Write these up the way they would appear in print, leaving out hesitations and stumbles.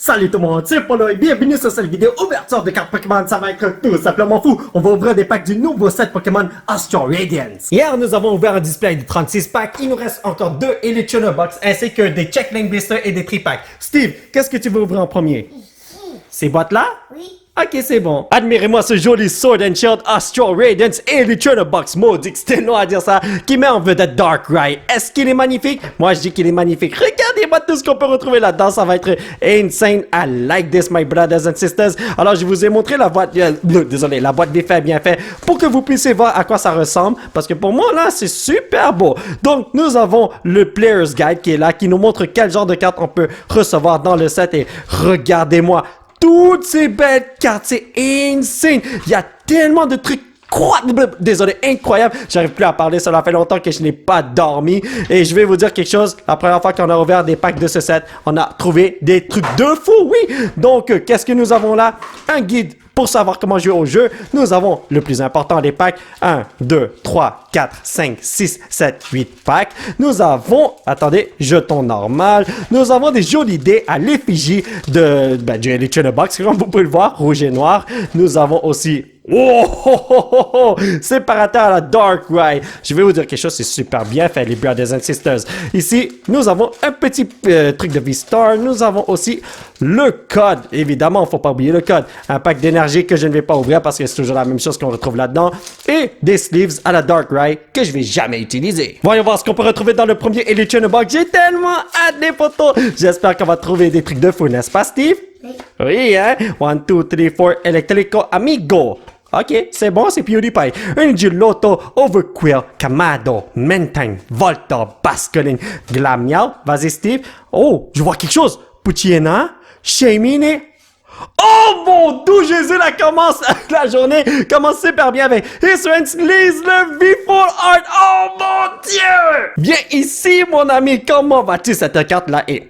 Salut tout le monde, c'est Polo et bienvenue sur cette vidéo ouverture de cartes Pokémon. Ça va être tout simplement fou. On va ouvrir des packs du nouveau set Pokémon Astral Radiance. Hier, nous avons ouvert un display de 36 packs. Il nous reste encore 2 Elite Tuner Box ainsi que des Check Lane Blisters et des Tri-Packs. Steve, qu'est-ce que tu veux ouvrir en premier? Ces boîtes-là? Oui. Ok, c'est bon. Admirez-moi ce joli Sword and Shield Astral Radiance Elite Tuner Box maudit, c'était long à dire ça, qui met en vedette Darkrai. Est-ce qu'il est magnifique? Moi, je dis qu'il est magnifique. Regardez-moi tout ce qu'on peut retrouver là-dedans. Ça va être insane. I like this, my brothers and sisters. Alors, je vous ai montré la boîte, désolé, la boîte bien fait, pour que vous puissiez voir à quoi ça ressemble. Parce que pour moi, là, c'est super beau. Donc, nous avons le Player's Guide qui est là, qui nous montre quel genre de cartes on peut recevoir dans le set. Et regardez-moi toutes ces belles cartes, c'est insane. Il y a tellement de trucs désolé, incroyable. J'arrive plus à parler, ça fait longtemps que je n'ai pas dormi. Et je vais vous dire quelque chose. La première fois qu'on a ouvert des packs de ce set, on a trouvé des trucs de fou, oui. Donc, qu'est-ce que nous avons là? Un guide pour savoir comment jouer au jeu. Nous avons le plus important des packs. 1, 2, 3, 4, 5, 6, 7, 8 packs. Nous avons, attendez, jeton normal. Nous avons des jolies dés à l'effigie du Elite Tuner Box, comme vous pouvez le voir, rouge et noir. Nous avons aussi séparateur à la Darkrai. Je vais vous dire quelque chose, c'est super bien fait, les Brothers and Sisters. Ici, nous avons un petit truc de V-Star. Nous avons aussi le code. Évidemment, faut pas oublier le code. Un pack d'énergie que je ne vais pas ouvrir parce que c'est toujours la même chose qu'on retrouve là-dedans. Et des sleeves à la Darkrai que je vais jamais utiliser. Voyons voir ce qu'on peut retrouver dans le premier Elite Tuner Box. J'ai tellement hâte des photos. J'espère qu'on va trouver des trucs de fou, n'est-ce pas, Steve? Oui, hein? 1, 2, 3, 4, Electrico Amigo. Ok, c'est bon, c'est PewDiePie. Un Geloto, Overquill, Kamado, Mentine, Volta, Basculin, Glamial. Vas-y, Steve. Oh, je vois quelque chose. Poochyena, Shaymin. Oh mon Dieu, Jésus, là commence la journée commence super bien avec Hisrance Lease le V4 Art. Oh mon Dieu! Viens ici, mon ami. Comment vas-tu? Cette carte-là est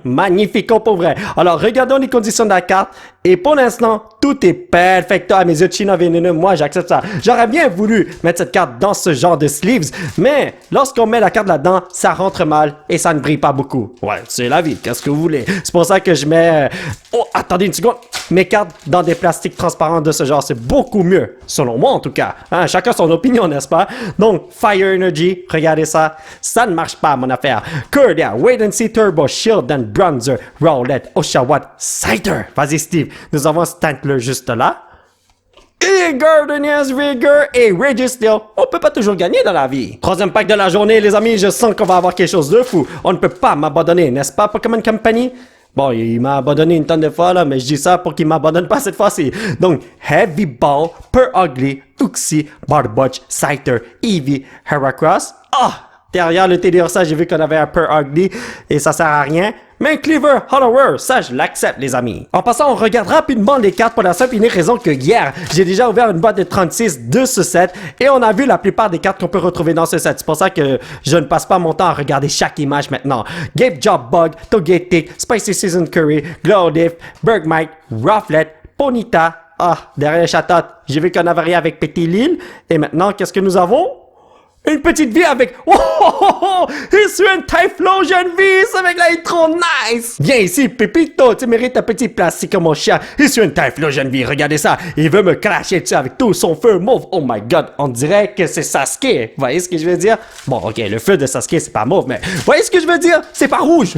magnifique, pour vrai. Alors, regardons les conditions de la carte. Et pour l'instant, tout est perfecto à mes yeux. Chino Veneneux, moi, j'accepte ça. J'aurais bien voulu mettre cette carte dans ce genre de sleeves, mais lorsqu'on met la carte là-dedans, ça rentre mal et ça ne brille pas beaucoup. Ouais, c'est la vie. Qu'est-ce que vous voulez? C'est pour ça que je mets... Oh, attendez une seconde. Mes cartes dans des plastiques transparents de ce genre, c'est beaucoup mieux. Selon moi, en tout cas. Hein, chacun son opinion, n'est-ce pas? Donc, Fire Energy, regardez ça. Ça ne marche pas, mon affaire. Curdia, Wait and See Turbo, Shield and Bronzer, Rowlet, Oshawott, Scyther. Vas-y, Steve. Nous avons Stantler juste là. Et Gardenia's Rigor et Registeel. On peut pas toujours gagner dans la vie. Troisième pack de la journée, les amis. Je sens qu'on va avoir quelque chose de fou. On ne peut pas m'abandonner, n'est-ce pas, Pokémon Company? Bon, il m'a abandonné une tonne de fois, là, mais je dis ça pour qu'il m'abandonne pas cette fois-ci. Donc, Heavy Ball, Ugly, Uxie, Barboach, Scyther, Eevee, Heracross. Derrière le TDRSA, j'ai vu qu'on avait un Ugly et ça sert à rien. Mais Cleaver, Hollower, ça je l'accepte, les amis. En passant, on regarde rapidement les cartes pour la simple et unique raison que hier, j'ai déjà ouvert une boîte de 36 de ce set et on a vu la plupart des cartes qu'on peut retrouver dans ce set. C'est pour ça que je ne passe pas mon temps à regarder chaque image maintenant. Gape Job Bug, Togetic, Spicy Season Curry, Glowdiff, Bergmite, Rufflet, Ponyta. Derrière Chatot, j'ai vu qu'on avait rien avec Petit Lille. Et maintenant, qu'est-ce que nous avons? Une petite vie avec... Il suit un Typhlosion V, ce mec-là est trop nice! Viens ici, Pépito, tu mérites ta petite place, c'est comme mon chien. Il suit un Typhlosion V, regardez ça. Il veut me clasher dessus avec tout son feu mauve. Oh my god, on dirait que c'est Sasuke. Vous voyez ce que je veux dire? Bon, ok, le feu de Sasuke, c'est pas mauve, mais... Vous voyez ce que je veux dire? C'est pas rouge!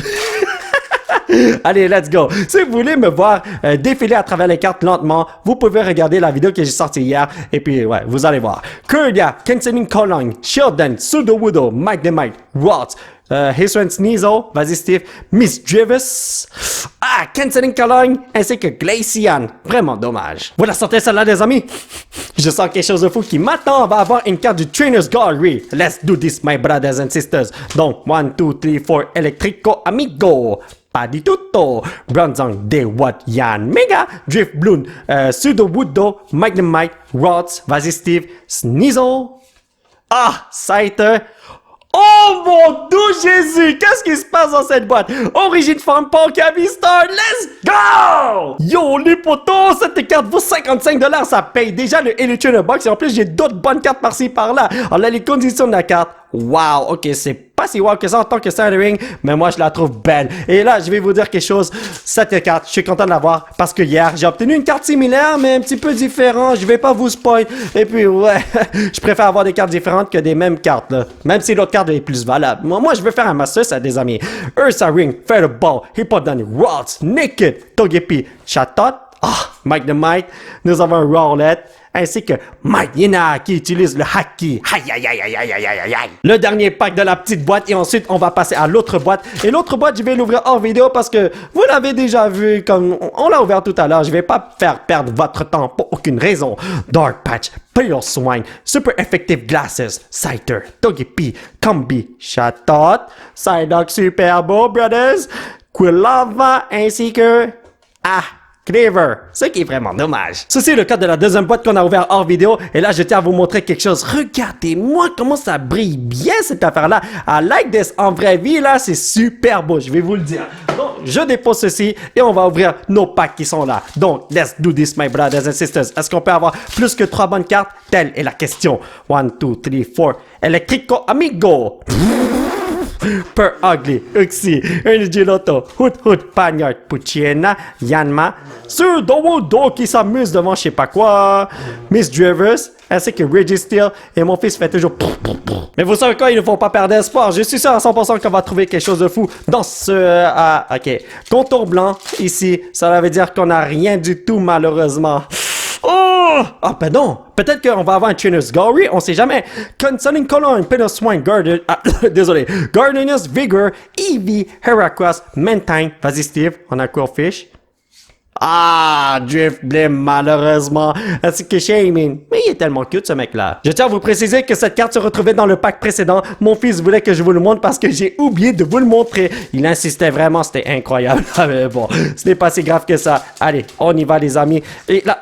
Allez, let's go. Si vous voulez me voir défiler à travers les cartes lentement, vous pouvez regarder la vidéo que j'ai sortie hier. Et puis, ouais, vous allez voir. Curdia, Kensenin Colong, Shieldon, Sudowoodo, Mike the Mike, Rot, Hisrance Sneasel, vas-y Steve, Miss Drivis, Kensenin Colong, ainsi que Glaceon. Vraiment dommage. Voilà, sortez celle-là, les amis. Je sens quelque chose de fou qui m'attend. On va avoir une carte du Trainer's Gallery. Let's do this, my brothers and sisters. Donc, 1, 2, 3, 4, Electrico Amigo. Pas du tutto. Bronzong, Dewott, Yan, Mega, Drift Bloom, Sudowoodo, Magnemite, Rots, vas-y Steve, Sneasel, Scyther. Oh mon Dieu Jésus, qu'est-ce qui se passe dans cette boîte? Origin Farm Pokévistar, let's go! Yo les potos, cette carte vaut 55$, ça paye déjà le Elite Tuner Box et en plus j'ai d'autres bonnes cartes par-ci par-là. Alors là les conditions de la carte, wow, ok c'est pas si wow que ça en tant que centering, mais moi je la trouve belle. Et là, je vais vous dire quelque chose. Cette carte, je suis content de l'avoir parce que hier, j'ai obtenu une carte similaire, mais un petit peu différente. Je vais pas vous spoil. Et puis, ouais, je préfère avoir des cartes différentes que des mêmes cartes, là. Même si l'autre carte est plus valable. Moi, je veux faire un master, ça, des amis. Ursa Ring, Featherball, Hippodon, Ralts, Naked, Togepi, Chatot, Mike the Mike. Nous avons un Rowlet, ainsi que Mike Yena qui utilise le Haki. Aïe, aïe, aïe, aïe, aïe, aïe, aïe, aïe. Le dernier pack de la petite boîte et ensuite on va passer à l'autre boîte. Et l'autre boîte, je vais l'ouvrir hors vidéo parce que vous l'avez déjà vu comme on l'a ouvert tout à l'heure. Je vais pas faire perdre votre temps pour aucune raison. Dark Patch, Pale Swine, Super Effective Glasses, Scyther, Togepi, Combi, Chatot, Psyduck Super Beau Brothers, Quilava ainsi que Cleaver, ce qui est vraiment dommage. Ceci est le cas de la deuxième boîte qu'on a ouvert hors vidéo. Et là, je tiens à vous montrer quelque chose. Regardez-moi comment ça brille bien cette affaire-là. I like this. En vraie vie, là, c'est super beau. Je vais vous le dire. Donc, je dépose ceci et on va ouvrir nos packs qui sont là. Donc, let's do this, my brothers and sisters. Est-ce qu'on peut avoir plus que 3 bonnes cartes? Telle est la question. 1, 2, 3, 4. Electrico Amigo. Per Ugly, Uxie, Energy Lotto, Hoot, Pagnard, Pucciena, Yanma, Sir Dowodo qui s'amuse devant je sais pas quoi, Miss Drivers, ainsi que Reggie Steele, et mon fils fait toujours. Mais vous savez quoi, il ne faut pas perdre espoir. Je suis sûr à 100% qu'on va trouver quelque chose de fou dans ce. Ok. Contour blanc, ici, ça veut dire qu'on n'a rien du tout, malheureusement. Ben non! Peut-être qu'on va avoir un Trainer's Gallery, on sait jamais. Concerning Cologne, Swine, Garden. Désolé. Gardenia's Vigor, Eevee, Heracross, Mantine. Vas-y, Steve, on a Quillfish. Drifblim, malheureusement. Ainsi que Shaman. Mais il est tellement cute, ce mec-là. Je tiens à vous préciser que cette carte se retrouvait dans le pack précédent. Mon fils voulait que je vous le montre parce que j'ai oublié de vous le montrer. Il insistait vraiment, c'était incroyable. Mais bon, ce n'est pas si grave que ça. Allez, on y va, les amis. Et là.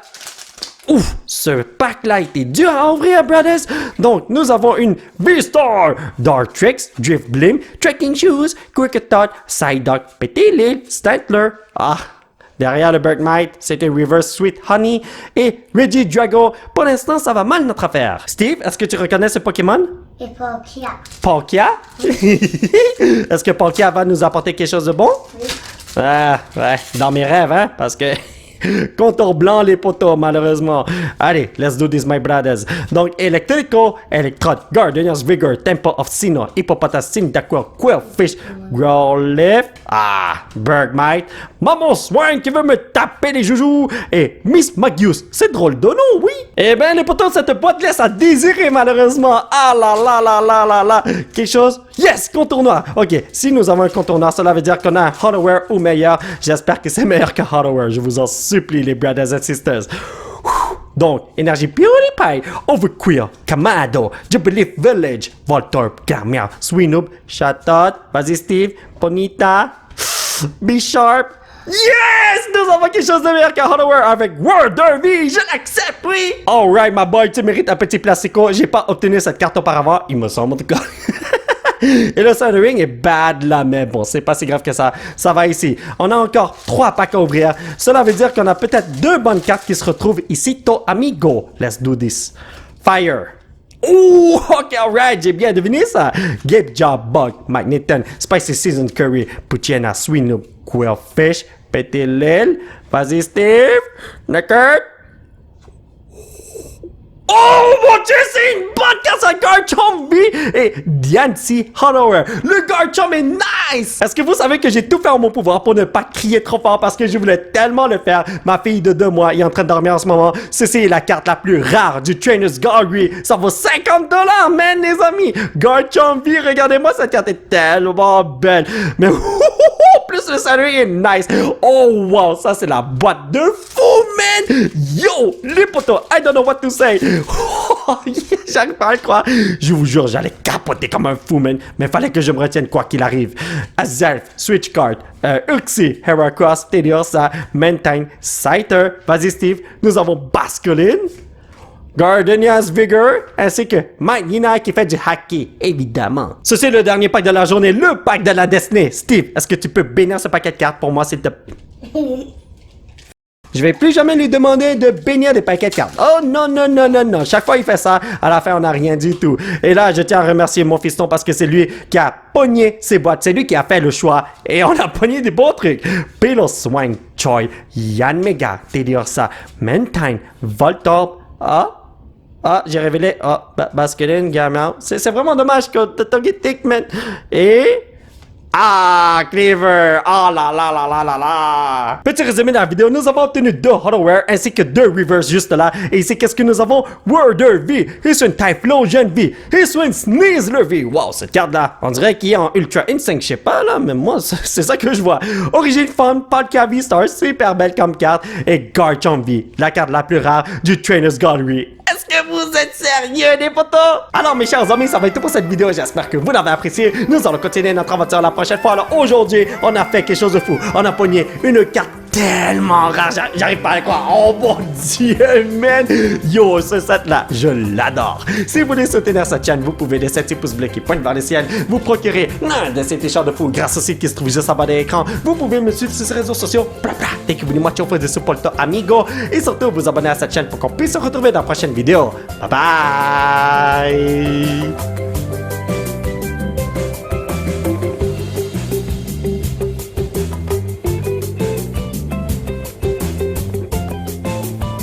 Ouf, ce pack-là était dur à ouvrir, brothers. Donc, nous avons une V-Star, Dark Tricks, Drifblim, Trekking Shoes, Quicketot, Psyduck, Petilil, Stantler. Derrière le Bergmite, c'était Reverse Sweet Honey et Regidrago. Pour l'instant, ça va mal notre affaire. Steve, est-ce que tu reconnais ce Pokémon? Et Palkia. Palkia? Est-ce que Palkia va nous apporter quelque chose de bon? Oui. Ouais, dans mes rêves, hein, parce que... Contour blanc, les poteaux, malheureusement. Allez, let's do this, my brothers. Donc, Electrico, Electrode, Gardenia's Vigor, Temple of Sinnoh, Hippopotas, Cyndaquil, Quillfish, Growlithe, Bergmite, Maman Swine qui veut me taper les joujoux, et Miss Magius. C'est drôle de nom, oui. Eh ben, les poteaux, cette boîte laisse à désirer, malheureusement. Là. Quelque chose? Yes, contournoir. Ok, si nous avons un contournoir, cela veut dire qu'on a un Hollowware ou meilleur. J'espère que c'est meilleur que Hollowware. Je vous en supplie, les brothers and sisters. Donc, Énergie PewDiePie, Overqueer, Kamado, Jubilee Village, Voltorb, Garmiel, Swinoob, Chatot, vas-y Steve, Bonita, B-Sharp. Yes! Nous avons quelque chose de meilleur que Hollowware avec World Derby! Je l'accepte, oui! Alright, my boy, tu mérites un petit plastico. J'ai pas obtenu cette carte auparavant, il me semble en tout cas. Et le Centering est bad là, mais bon, c'est pas si grave que ça. Ça va ici. On a encore 3 packs à ouvrir. Cela veut dire qu'on a peut-être 2 bonnes cartes qui se retrouvent ici. To amigo. Let's do this. Fire. Ouh, ok, alright, j'ai bien deviné ça. Gabe Job Bug, Magneton, Spicy Seasoned Curry, Pucciena, Swinoob, Quillfish, Petilil. Vas-y, Steve. Naked. Oh mon Dieu, c'est une bonne carte à Garchomp V et Diancie Hollowware. Le Garchomp est nice! Est-ce que vous savez que j'ai tout fait en mon pouvoir pour ne pas crier trop fort parce que je voulais tellement le faire? Ma fille de 2 mois est en train de dormir en ce moment. Ceci est la carte la plus rare du Trainer's Gallery. Ça vaut $50, man, les amis! Garchomp V, regardez-moi, cette carte est tellement belle. Mais plus le salary est nice. Oh wow, ça c'est la boîte de fou, man! Yo, les potos, I don't know what to say. J'arrive pas à le croire. Je vous jure, j'allais capoter comme un fou, man. Mais fallait que je me retienne quoi qu'il arrive. Azelf, Switch Card, Uxie, Heracross, Tediosa, Mantine, Scyther. Vas-y, Steve. Nous avons Basculin, Gardenia's Vigor, ainsi que Mike Nina qui fait du hockey, évidemment. Ceci est le dernier pack de la journée, le pack de la destinée. Steve, est-ce que tu peux bénir ce paquet de cartes pour moi, s'il te plaît? Je vais plus jamais lui demander de bénir des paquets de cartes. Oh non, non, non, non, non. Chaque fois il fait ça, à la fin on n'a rien du tout. Et là, je tiens à remercier mon fiston parce que c'est lui qui a pogné ses boîtes. C'est lui qui a fait le choix. Et on a pogné des bons trucs. Pelo Swine Choi, Yann Mega, Tediosa, Mentine, Voltorb. J'ai révélé. Basculin, Gamin. C'est vraiment dommage que Togetic, man. Et. Cleaver! Oh là là là là là là! Petit résumé de la vidéo, nous avons obtenu 2 Hollow-Rare ainsi que 2 Reverse juste là. Et ici, qu'est-ce que nous avons? Worder V, Hisuian Typhlosion V, Hisuian Sneasler V. Wow, cette carte-là, on dirait qu'il est en Ultra Instinct, je sais pas là, mais moi, c'est ça que je vois. Origin Fun, Palkia V-Star, super belle comme carte. Et Garchomp V, la carte la plus rare du Trainer's Gallery. Est-ce que vous êtes sérieux, les potos? Alors, mes chers amis, ça va être tout pour cette vidéo. J'espère que vous l'avez apprécié. Nous allons continuer notre aventure la prochaine fois. Alors, aujourd'hui, on a fait quelque chose de fou. On a pogné une carte tellement rare. J'arrive pas à le croire. Oh mon Dieu, man. Yo, ce set-là, je l'adore. Si vous voulez soutenir cette chaîne, vous pouvez laisser un petit pouce bleu qui pointe vers le ciel. Vous procurer l'un de ces t-shirts de fou grâce au site qui se trouve juste en bas de l'écran. Vous pouvez me suivre sur ces réseaux sociaux. Dès que vous voulez mucho de supporto amigo. Et surtout, vous abonner à cette chaîne pour qu'on puisse se retrouver dans la prochaine vidéo. Bye bye!